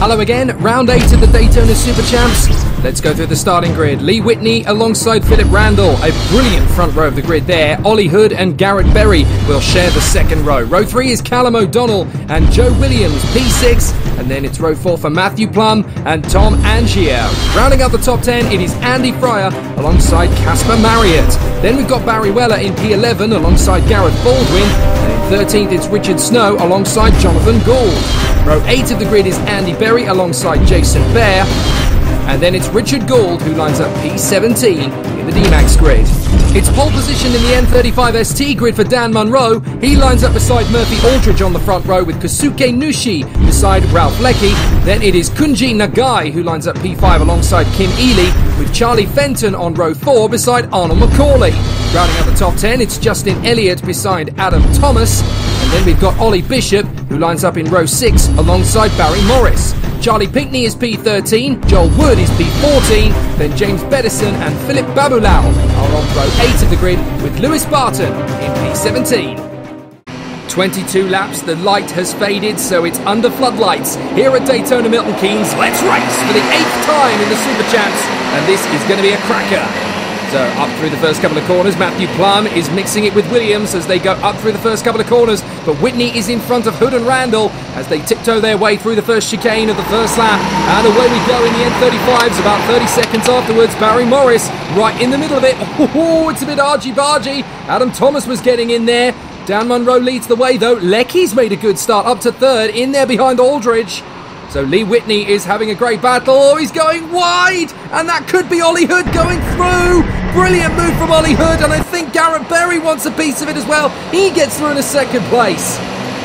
Hello again, round 8 of the Daytona Super Champs. Let's go through the starting grid. Lee Whitney alongside Philip Randall. A brilliant front row of the grid there. Ollie Hood and Garrett Berry will share the second row. Row 3 is Callum O'Donnell and Joe Williams, P6. And then it's row 4 for Matthew Plum and Tom Angier. Rounding out the top 10, it is Andy Fryer alongside Casper Marriott. Then we've got Barry Weller in P11 alongside Gareth Baldwin. And in 13th, it's Richard Snow alongside Jonathan Gould. Row 8 of the grid is Andy Berry alongside Jason Bear. And then it's Richard Gould who lines up P17 in the D-Max grid. It's pole position in the N35 ST grid for Dan Munro. He lines up beside Murphy Aldridge on the front row with Kosuke Nushi beside Ralph Leckie. Then it is Kunji Nagai who lines up P5 alongside Kim Ely with Charlie Fenton on row 4 beside Arnold McCauley. Rounding out the top 10, it's Justin Elliott beside Adam Thomas. And then we've got Ollie Bishop who lines up in row 6 alongside Barry Morris. Charlie Pinckney is P13, Joel Wood is P14, then James Bedison and Philip Babulao are on row 8 of the grid with Lewis Barton in P17. 22 laps, the light has faded, so it's under floodlights here at Daytona Milton Keynes. Let's race for the 8th time in the Super Champs, and this is going to be a cracker. So up through the first couple of corners, Matthew Plum is mixing it with Williams as they go up through the first couple of corners, but Whitney is in front of Hood and Randall as they tiptoe their way through the first chicane of the first lap, and away we go in the N35s. About 30 seconds afterwards, Barry Morris right in the middle of it. Oh, it's a bit argy-bargy. Adam Thomas was getting in there. Dan Munro leads the way though. Leckie's made a good start up to third, in there behind Aldridge. So Lee Whitney is having a great battle. Oh, he's going wide, and that could be Ollie Hood going through. Brilliant move from Ollie Hood, and I think Garrett Berry wants a piece of it as well. He gets through in a second place.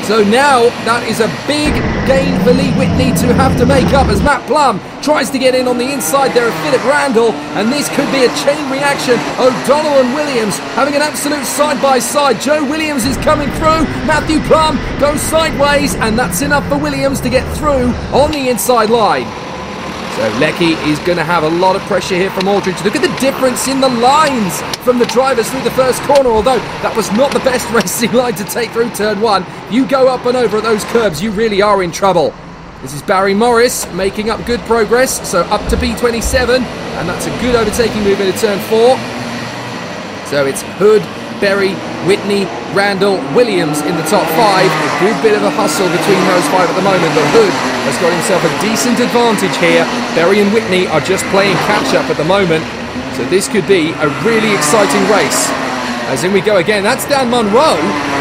So now that is a big gain for Lee Whitney to have to make up as Matt Plum tries to get in on the inside there of Philip Randall, and this could be a chain reaction. O'Donnell and Williams having an absolute side-by-side. Joe Williams is coming through. Matthew Plum goes sideways, and that's enough for Williams to get through on the inside line. So Leckie is going to have a lot of pressure here from Aldridge. Look at the difference in the lines from the drivers through the first corner, although that was not the best racing line to take through turn 1. You go up and over at those curbs, you really are in trouble. This is Barry Morris making up good progress, so up to P27, and that's a good overtaking move into turn 4. So it's Hood, Berry, Whitney, Randall, Williams in the top 5. A good bit of a hustle between those 5 at the moment, but Hood has got himself a decent advantage here. Berry and Whitney are just playing catch-up at the moment, so this could be a really exciting race. As in we go again, that's Dan Munro.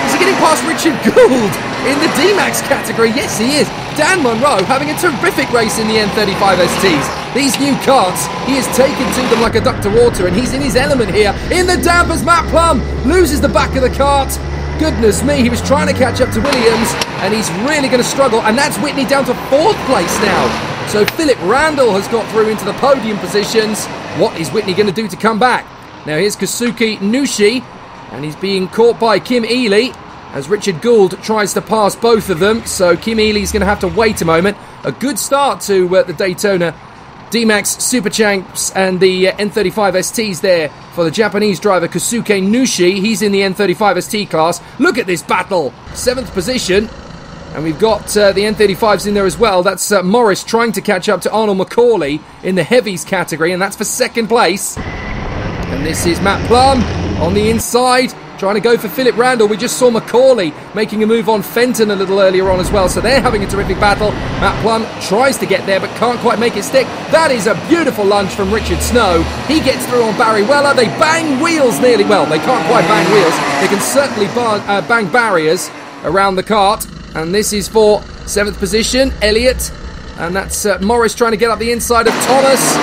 Is he getting past Richard Gould in the D-Max category? Yes, he is. Dan Munro having a terrific race in the N35 STs. These new karts, he has taken to them like a duck to water, and he's in his element here. In the damp as Matt Plum loses the back of the cart. Goodness me, he was trying to catch up to Williams, and he's really going to struggle, and that's Whitney down to 4th place now. So Philip Randall has got through into the podium positions. What is Whitney going to do to come back? Now here's Kosuke Nushi, and he's being caught by Kim Ely as Richard Gould tries to pass both of them. So Kim Ely's going to have to wait a moment. A good start to the Daytona D-Max Super Champs and the N35 STs there for the Japanese driver Kosuke Nushi. He's in the N35 ST class. Look at this battle. 7th position. And we've got the N35s in there as well. That's Morris trying to catch up to Arnold McCauley in the heavies category, and that's for 2nd place. And this is Matt Plum on the inside, trying to go for Philip Randall. We just saw McCauley making a move on Fenton a little earlier on as well, so they're having a terrific battle. Matt Plum tries to get there but can't quite make it stick. That is a beautiful lunge from Richard Snow. He gets through on Barry Weller. They bang wheels nearly. Well, they can't quite bang wheels. They can certainly bang barriers around the kart. And this is for 7th position, Elliott. And that's Morris trying to get up the inside of Thomas.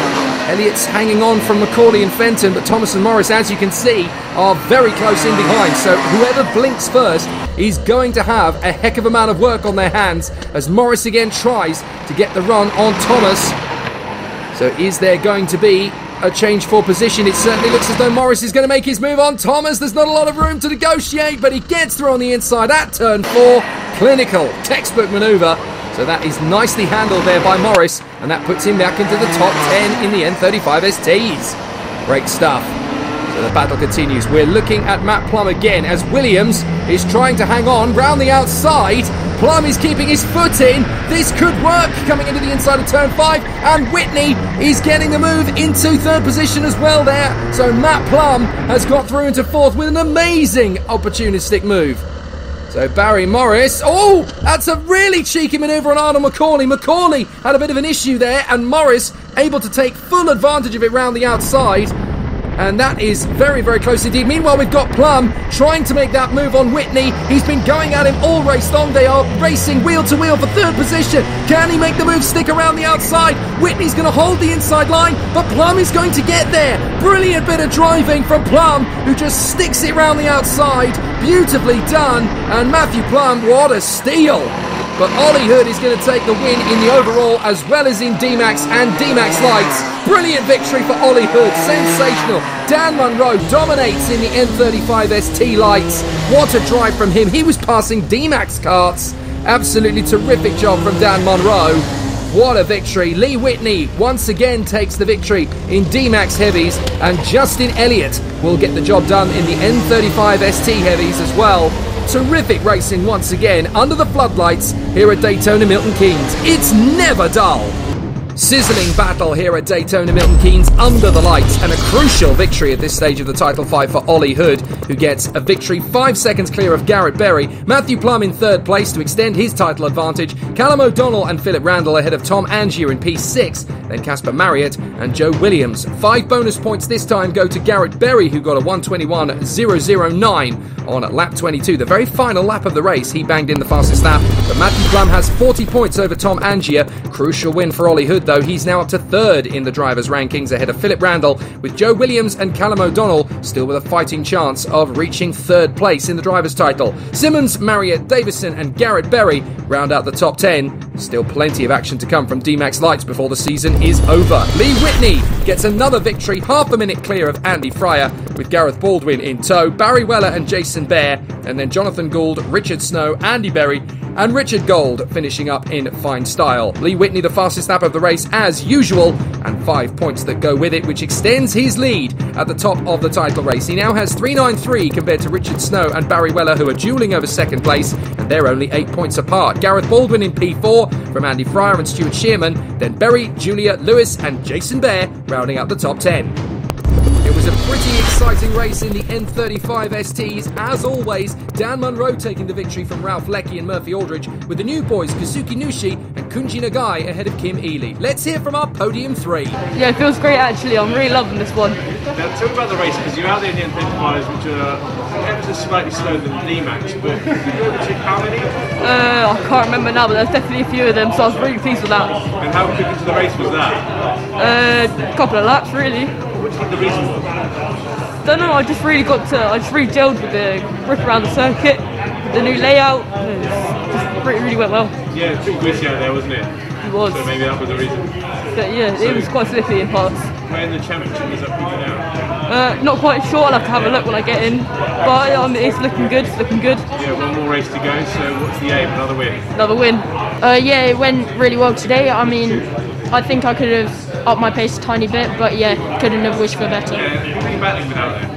Elliott's hanging on from McCauley and Fenton, but Thomas and Morris, as you can see, are very close in behind. So whoever blinks first is going to have a heck of a amount of work on their hands as Morris again tries to get the run on Thomas. So is there going to be a change for position? It certainly looks as though Morris is going to make his move on Thomas. There's not a lot of room to negotiate, but he gets through on the inside at turn 4. Clinical, textbook manoeuvre. So that is nicely handled there by Morris, and that puts him back into the top 10 in the N35 STs. Great stuff. So But the battle continues. We're looking at Matt Plum again as Williams is trying to hang on round the outside. Plum is keeping his foot in. This could work coming into the inside of turn 5. And Whitney is getting the move into third position as well there. So Matt Plum has got through into fourth with an amazing opportunistic move. So Barry Morris, oh, that's a really cheeky manoeuvre on Arnold McCauley. McCauley had a bit of an issue there, and Morris able to take full advantage of it round the outside. And that is very, very close indeed. Meanwhile, we've got Plum trying to make that move on Whitney. He's been going at him all race long. They are racing wheel to wheel for third position. Can he make the move stick around the outside? Whitney's going to hold the inside line, but Plum is going to get there. Brilliant bit of driving from Plum, who just sticks it around the outside. Beautifully done. And Matthew Plum, what a steal. But Ollie Hood is going to take the win in the overall as well as in D-Max and D-Max Lights. Brilliant victory for Ollie Hood. Sensational. Dan Munro dominates in the M35 ST Lights. What a drive from him. He was passing D-Max karts. Absolutely terrific job from Dan Munro. What a victory. Lee Whitney once again takes the victory in D-Max Heavies, and Justin Elliott will get the job done in the M35 ST Heavies as well. Terrific racing once again under the floodlights here at Daytona Milton Keynes. It's never dull. Sizzling battle here at Daytona Milton Keynes under the lights, and a crucial victory at this stage of the title fight for Ollie Hood, who gets a victory 5 seconds clear of Garrett Berry. Matthew Plum in third place to extend his title advantage. Callum O'Donnell and Philip Randall ahead of Tom Angier in P6, then Casper Marriott and Joe Williams. 5 bonus points this time go to Garrett Berry, who got a 1:21.009 on lap 22. The very final lap of the race, he banged in the fastest lap, but Matthew Plum has 40 points over Tom Angier. Crucial win for Ollie Hood, though. He's now up to third in the drivers' rankings ahead of Philip Randall, with Joe Williams and Callum O'Donnell still with a fighting chance of reaching third place in the drivers' title. Simmons, Marriott, Davison and Garrett Berry round out the top 10. Still plenty of action to come from D-Max Lights before the season is over. Lee Whitney gets another victory, half a minute clear of Andy Fryer, with Gareth Baldwin in tow, Barry Weller and Jason Bear, and then Jonathan Gould, Richard Snow, Andy Berry and Richard Gold finishing up in fine style. Lee Whitney the fastest lap of the race as usual, and 5 points that go with it, which extends his lead at the top of the title race. He now has 393 compared to Richard Snow and Barry Weller, who are duelling over second place, and they're only 8 points apart. Gareth Baldwin in P4 from Andy Fryer and Stuart Shearman, then Berry, Julia, Lewis and Jason Bear rounding out the top 10. It was a pretty exciting race in the N35 STs. As always, Dan Munro taking the victory from Ralph Leckie and Murphy Aldridge, with the new boys Kazuki Nushi and Kunji Nagai ahead of Kim Ely. Let's hear from our podium 3. Yeah, it feels great actually. I'm really loving this one. Now, tell me about the race, because you're out there in the N35s, which are ever so slightly slower than the D-Max, but you overtook how many? I can't remember now, but there's definitely a few of them, so I was really pleased with that. And how quick into the race was that? A couple of laps, really. What do you think the reason was? Don't know, I just really gelled with the grip around the circuit, the new layout. It really went well. Yeah, it was pretty gritty out there, wasn't it? It was. So maybe that was the reason. But yeah, it was quite slippy in parts. Where in the championship is that picking out? Not quite sure, I'll have to have a look when I get in. But it's looking good, it's looking good. Yeah, one more race to go, so what's the aim? Another win? Another win. Yeah, it went really well today. I mean, I think I could have upped my pace a tiny bit, but yeah, couldn't have wished for better. Yeah, who are you battling with out there?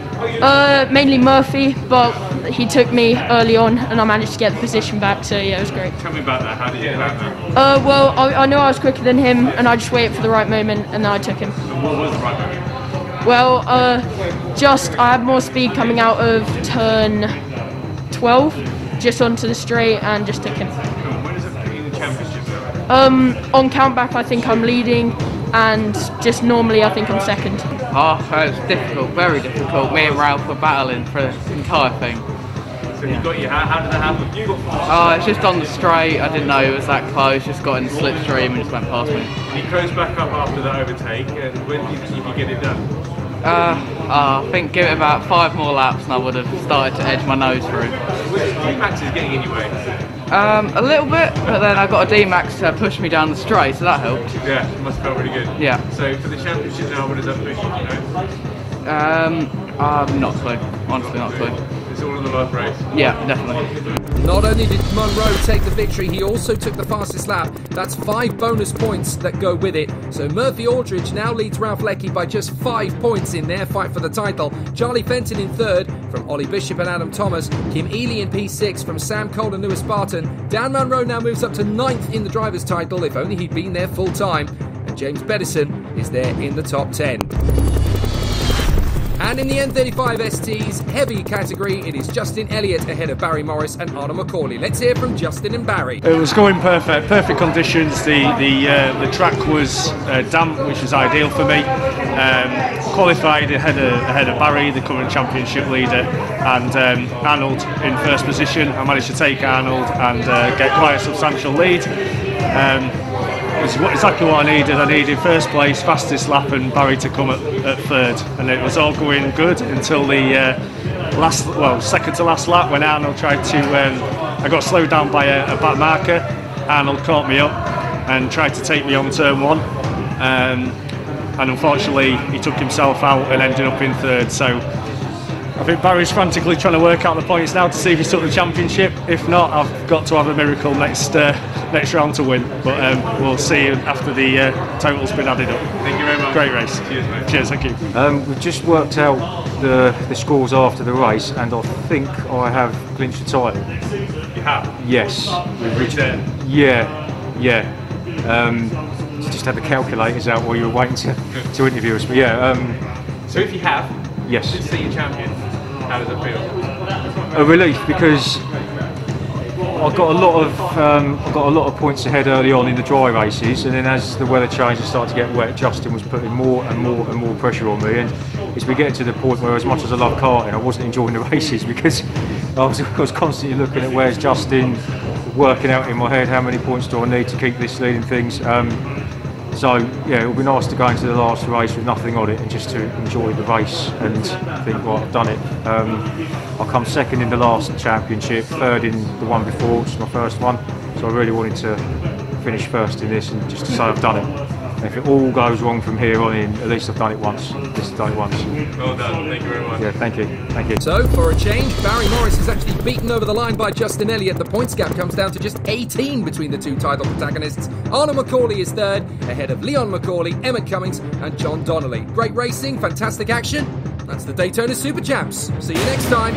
Mainly Murphy, but he took me early on and I managed to get the position back, so yeah, it was great. Tell me about that, how did you get about that? Well, I knew I was quicker than him and I just waited for the right moment and then I took him. And what was the right moment? Well, I had more speed coming out of turn 12, just onto the straight and just took him. When is it in the championship though? On countback I think I'm leading, and just normally I think I'm second. Oh, it was difficult, very difficult. Me and Ralph were battling for the entire thing. So you got how did that happen? Oh, it's just on the straight. I didn't know it was that close. Just got in the slipstream and just went past me. You closed back up after that overtake, and when did you get it done? I think give it about 5 more laps and I would have started to edge my nose through. D-Max is getting in your way. A little bit, but then I got a D-Max to push me down the straight, so that helped. Yeah, it must have felt really good. Yeah. So for the championship now, what does that push you, do you know? I'm not a clue. Honestly, not a clue. It's all in the mud race. Yeah, definitely. Not only did Munro take the victory, he also took the fastest lap. That's 5 bonus points that go with it. So Murphy Aldridge now leads Ralph Leckie by just 5 points in their fight for the title. Charlie Fenton in third from Ollie Bishop and Adam Thomas. Kim Ely in P6 from Sam Cole and Lewis Spartan. Dan Munro now moves up to 9th in the driver's title, if only he'd been there full time. And James Beddison is there in the top 10. And in the N35 ST's heavy category, it is Justin Elliott ahead of Barry Morris and Arnold McCauley. Let's hear from Justin and Barry. It was going perfect conditions. The track was damp, which was ideal for me. Qualified ahead of Barry, the current championship leader, and Arnold in first position. I managed to take Arnold and get quite a substantial lead. It's exactly what I needed. I needed first place, fastest lap, and Barry to come at third, and it was all going good until the second to last lap when Arnold tried to. I got slowed down by a back marker. Arnold caught me up and tried to take me on turn 1, and unfortunately he took himself out and ended up in third. So I think Barry's frantically trying to work out the points now to see if he's took the championship. If not, I've got to have a miracle next round to win. But we'll see after the total's been added up. Thank you very much. Great race. Cheers, mate. Cheers, thank you. We've just worked out the scores after the race, and I think I have clinched the title. You have? Yes. We've reached there. Yeah. Just had the calculators out while you were waiting to interview us. But yeah. So if you have, yes. Good to see you champion. How does it feel? A relief, because I got a lot of points ahead early on in the dry races, and then as the weather changed and started to get wet, Justin was putting more and more pressure on me, and it's been getting to the point where, as much as I love karting, I wasn't enjoying the races because I was constantly looking at where's Justin, working out in my head how many points do I need to keep this leading things. So yeah, it would be nice to go into the last race with nothing on it and just to enjoy the race and think, well, I've done it. I come second in the last championship, third in the one before, which is my first one. So I really wanted to finish first in this and just to say I've done it. And if it all goes wrong from here on in, at least I've done it once. Just done it once. Well done. Thank you very much. Yeah, thank you. So, for a change, Barry Morris is actually beaten over the line by Justin Elliott. The points gap comes down to just 18 between the two title protagonists. Arnold McCauley is third, ahead of Leon McCauley, Emmett Cummings and John Donnelly. Great racing, fantastic action. That's the Daytona Super Champs. See you next time.